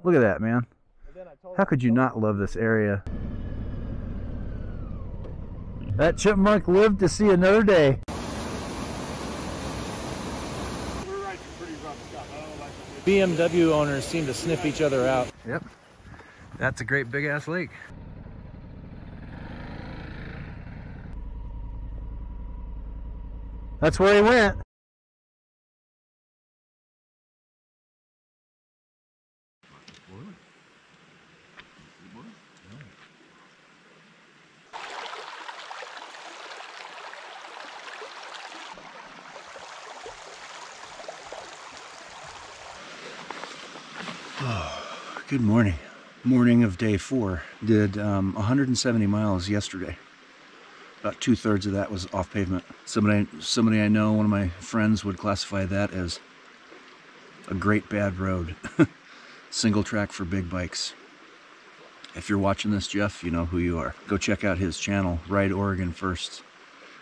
Look at that, man. How could you not love this area? That chipmunk lived to see another day. BMW owners seem to sniff each other out. Yep. That's a great big ass lake. That's where he went. Good morning. Morning of day 4. Did 170 miles yesterday. About 2/3 of that was off pavement. Somebody I know, one of my friends, would classify that as a great bad road. Single track for big bikes. If you're watching this, Jeff, you know who you are. Go check out his channel, Ride Oregon First.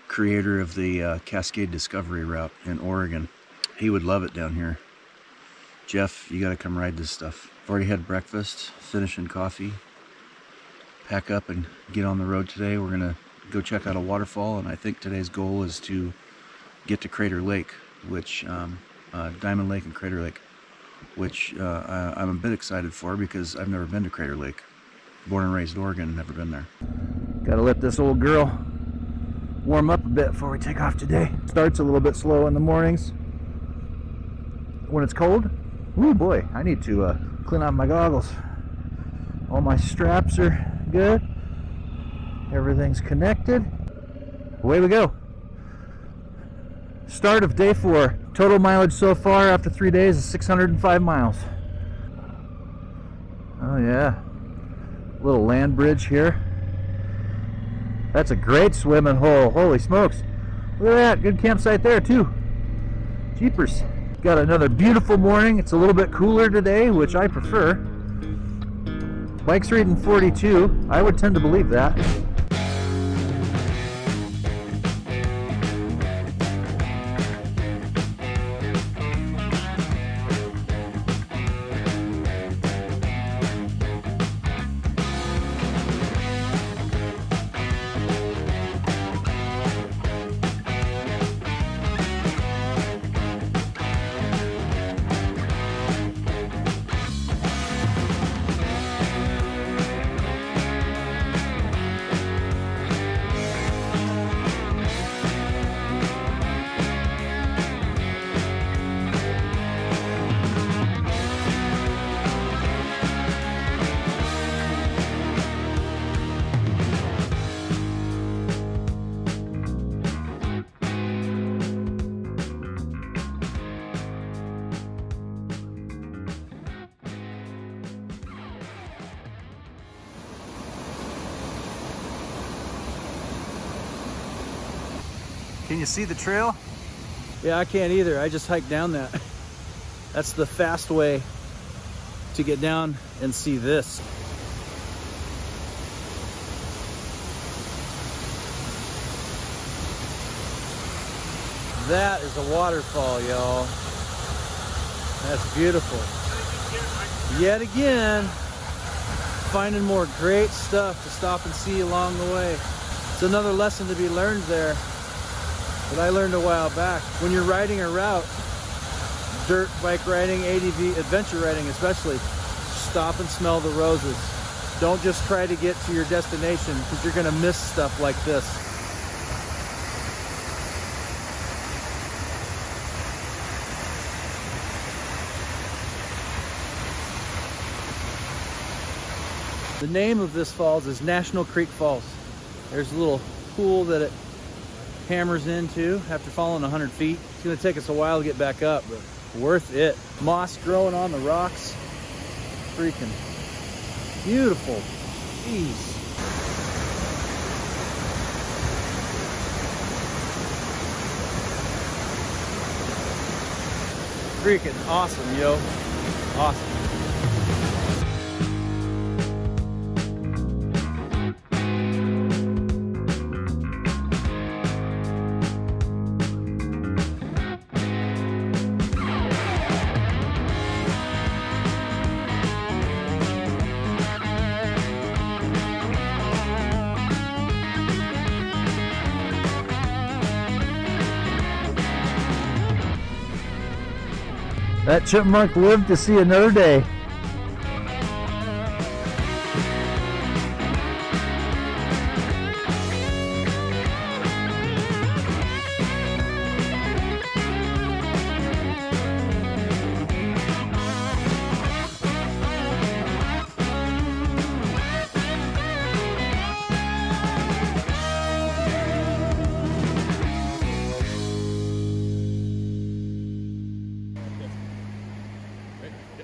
Creator of the Cascade Discovery route in Oregon. He would love it down here. Jeff, you gotta come ride this stuff. I've already had breakfast, finishing coffee, pack up and get on the road today. We're gonna go check out a waterfall, and I think today's goal is to get to Crater Lake, which Diamond Lake and Crater Lake, which I'm a bit excited for because I've never been to Crater Lake. Born and raised Oregon, never been there. Gotta let this old girl warm up a bit before we take off today. Starts a little bit slow in the mornings when it's cold. Ooh boy, I need to clean out my goggles. All my straps are good. Everything's connected. Away we go. Start of day 4. Total mileage so far after 3 days is 605 miles. Oh yeah. Little land bridge here. That's a great swimming hole. Holy smokes. Look at that. Good campsite there too. Jeepers. Got another beautiful morning. It's a little bit cooler today, which I prefer. Bike's reading 42. I would tend to believe that. Can you see the trail? Yeah, I can't either. I just hiked down that. That's the fast way to get down and see this. That is a waterfall, y'all. That's beautiful. Yet again, finding more great stuff to stop and see along the way. It's another lesson to be learned there that I learned a while back. When you're riding a route, dirt bike riding, ADV, adventure riding especially, stop and smell the roses. Don't just try to get to your destination because you're gonna miss stuff like this. The name of this falls is National Creek Falls. There's a little pool that it hammers into after falling 100 feet. It's gonna take us a while to get back up, but worth it. Moss growing on the rocks. Freaking beautiful. Jeez. Freaking awesome, yo. Awesome. That chipmunk lived to see another day.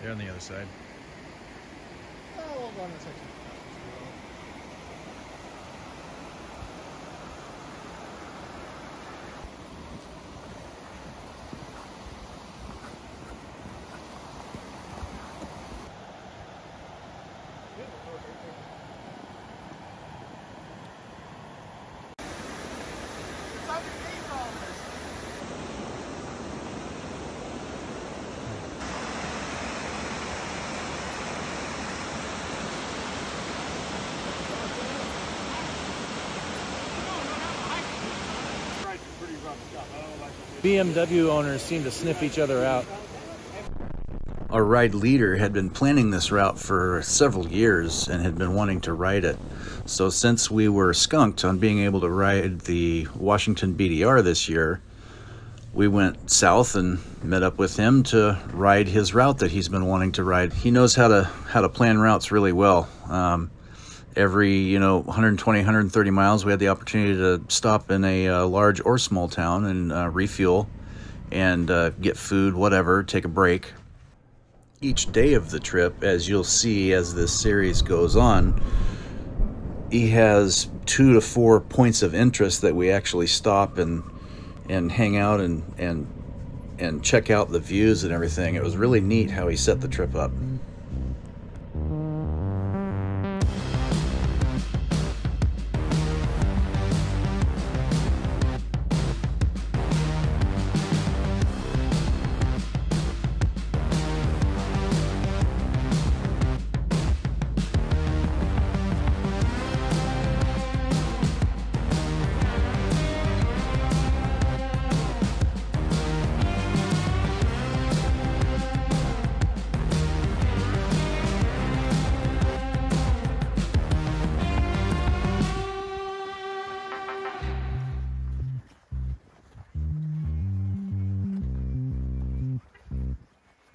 They're on the other side. Oh, we'll go on this section. BMW owners seem to sniff each other out. Our ride leader had been planning this route for several years and had been wanting to ride it. So since we were skunked on being able to ride the Washington BDR this year, we went south and met up with him to ride his route that he's been wanting to ride. He knows how to plan routes really well. Every 120, 130 miles, we had the opportunity to stop in a large or small town and refuel and get food, whatever, take a break. Each day of the trip, as you'll see as this series goes on, he has 2 to 4 points of interest that we actually stop and hang out and check out the views and everything. It was really neat how he set the trip up.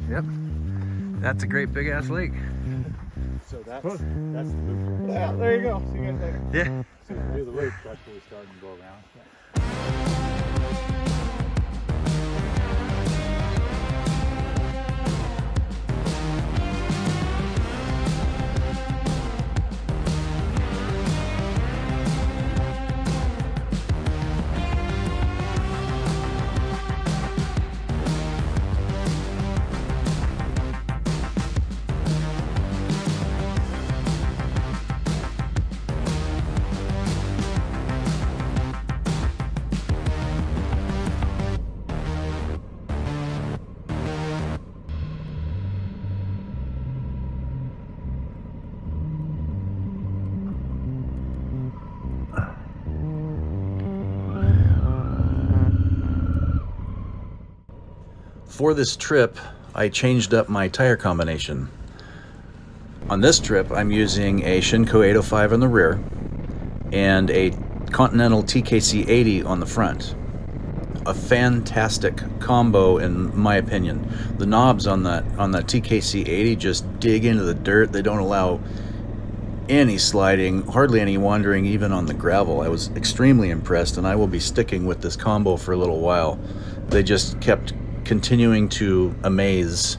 Yep, that's a great big ass lake. So that's the loop. Yeah, there you go. See you guys later. Yeah. So we do the loop, that's where we start and go around. Yeah. For this trip, I changed up my tire combination. On this trip, I'm using a Shinko 805 on the rear and a Continental TKC 80 on the front. A fantastic combo in my opinion. The knobs on that TKC 80 just dig into the dirt. They don't allow any sliding, hardly any wandering even on the gravel. I was extremely impressed, and I will be sticking with this combo for a little while. They just kept continuing to amaze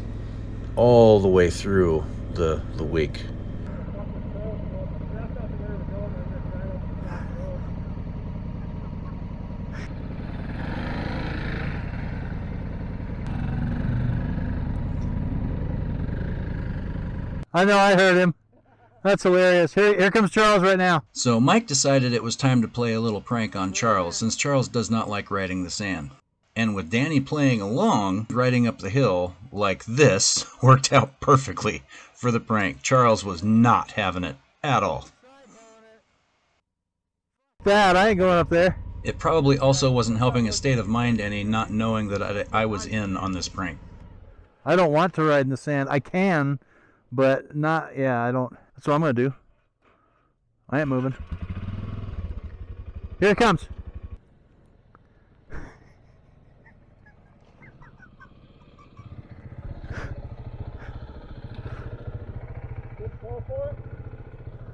all the way through the week. I know, I heard him. That's hilarious. Here comes Charles right now. So Mike decided it was time to play a little prank on Charles, since Charles does not like riding the sand. And with Danny playing along, riding up the hill like this worked out perfectly for the prank. Charles was not having it at all. Dad, I ain't going up there. It probably also wasn't helping his state of mind any, not knowing that I was in on this prank. I don't want to ride in the sand. I can, but not, yeah, I don't. That's what I'm going to do. I ain't moving. Here it comes.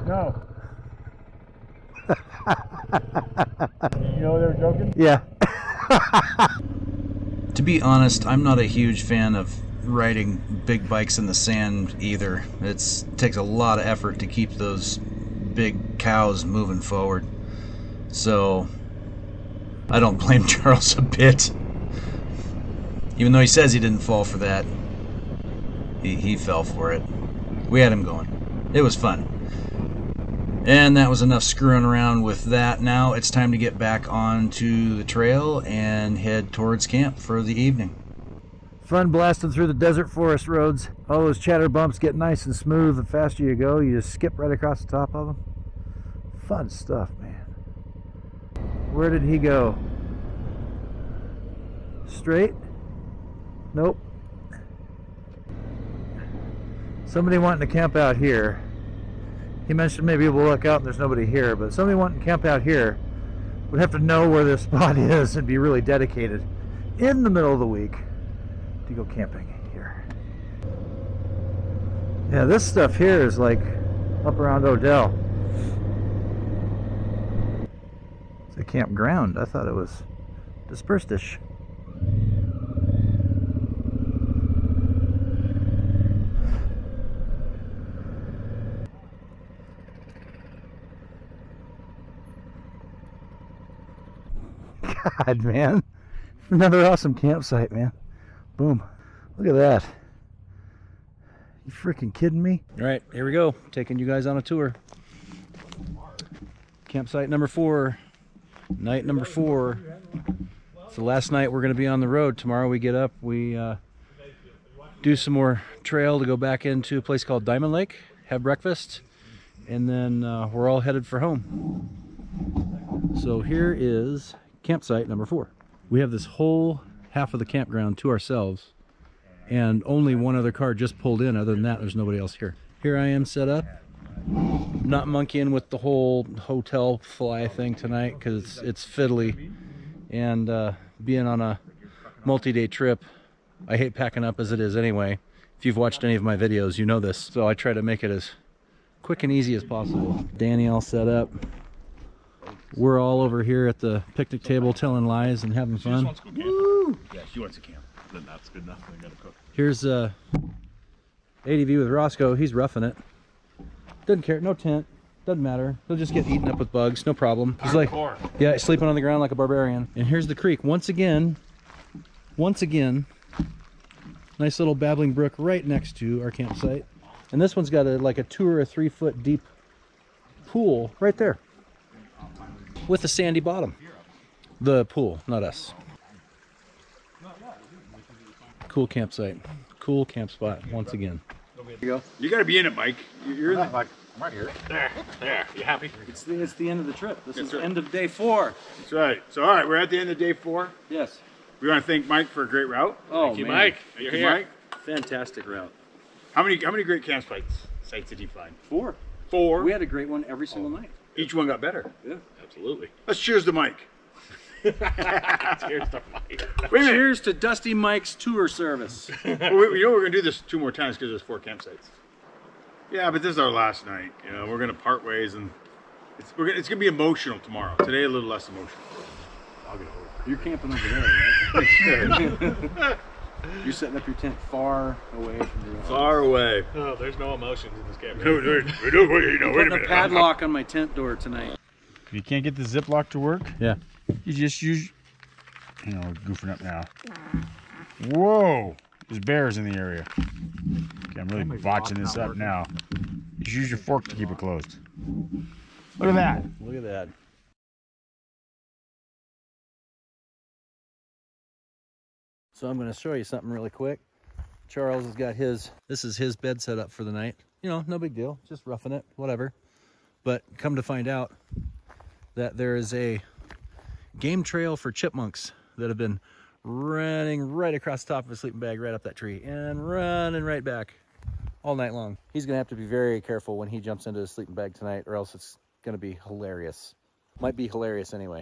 No. You know they were joking? Yeah. To be honest, I'm not a huge fan of riding big bikes in the sand either. It takes a lot of effort to keep those big cows moving forward. So I don't blame Charles a bit. Even though he says he didn't fall for that, he fell for it. We had him going. It was fun. And that was enough screwing around with that. Now it's time to get back onto the trail and head towards camp for the evening. Fun blasting through the desert forest roads. All those chatter bumps get nice and smooth. The faster you go, you just skip right across the top of them. Fun stuff, man. Where did he go? Straight? Nope. Somebody wanting to camp out here. He mentioned maybe we'll look out and there's nobody here, but somebody wanting to camp out here would have to know where this spot is and be really dedicated in the middle of the week to go camping here. Yeah, this stuff here is like up around Odell. It's a campground. I thought it was dispersed-ish. God, man. Another awesome campsite, man. Boom. Look at that. You freaking kidding me? All right, here we go. Taking you guys on a tour. Campsite number 4. Night number 4. It's the last night we're going to be on the road. Tomorrow we get up, we do some more trail to go back into a place called Diamond Lake, have breakfast, and then we're all headed for home. So here is campsite number 4. We have this whole half of the campground to ourselves, and only one other car just pulled in. Other than that, there's nobody else here. Here I am set up. Not monkeying with the whole hotel fly thing tonight because it's fiddly, and being on a multi-day trip, I hate packing up as it is anyway. If you've watched any of my videos, you know this. So I try to make it as quick and easy as possible. Danny all set up. We're all over here at the picnic table telling lies and having fun. Woo! Yeah, she wants to camp. Then that's good enough. I gotta cook. Here's ADV with Roscoe. He's roughing it. Doesn't care. No tent. Doesn't matter. He'll just get eaten up with bugs. No problem. He's like, yeah, sleeping on the ground like a barbarian. And here's the creek. Once again, nice little babbling brook right next to our campsite. And this one's got like a 2 or a 3 foot deep pool right there, with a sandy bottom. The pool, not us. Cool campsite. Cool camp spot once again. There you go. You gotta be in it, Mike. You're like, I'm right here. There. You happy? It's the end of the trip. This is the end of day 4. That's right. So, all right, we're at the end of day 4. Yes. We want to thank Mike for a great route. Oh, thank you, man. Mike. You're here. Mike. Fantastic route. How many great campsites did you find? 4. 4. We had a great one every single night. Each one got better. Yeah, absolutely. Let's cheers to Mike. Cheers to Mike. Wait a minute. Cheers to Dusty Mike's tour service. Well, you know we're gonna do this 2 more times because there's 4 campsites. Yeah, but this is our last night. You know, we're gonna part ways, and it's gonna be emotional tomorrow. Today a little less emotional. I'll get over it. You're camping over there, right? You're setting up your tent far away from your Far away. Oh, there's no emotions in this camera. No, wait a minute. A padlock on my tent door tonight. You can't get the zip lock to work? Yeah. You just use... You know, we're goofing up now. Whoa! There's bears in the area. Okay, I'm really botching this up now. You should use your fork to keep it closed. Look at that. Look at that. So I'm going to show you something really quick. Charles has got this is his bed set up for the night. You know, no big deal, just roughing it, whatever. But come to find out that there is a game trail for chipmunks that have been running right across the top of his sleeping bag, right up that tree, and running right back all night long. He's gonna have to be very careful when he jumps into his sleeping bag tonight, or else it's gonna be hilarious. Might be hilarious anyway.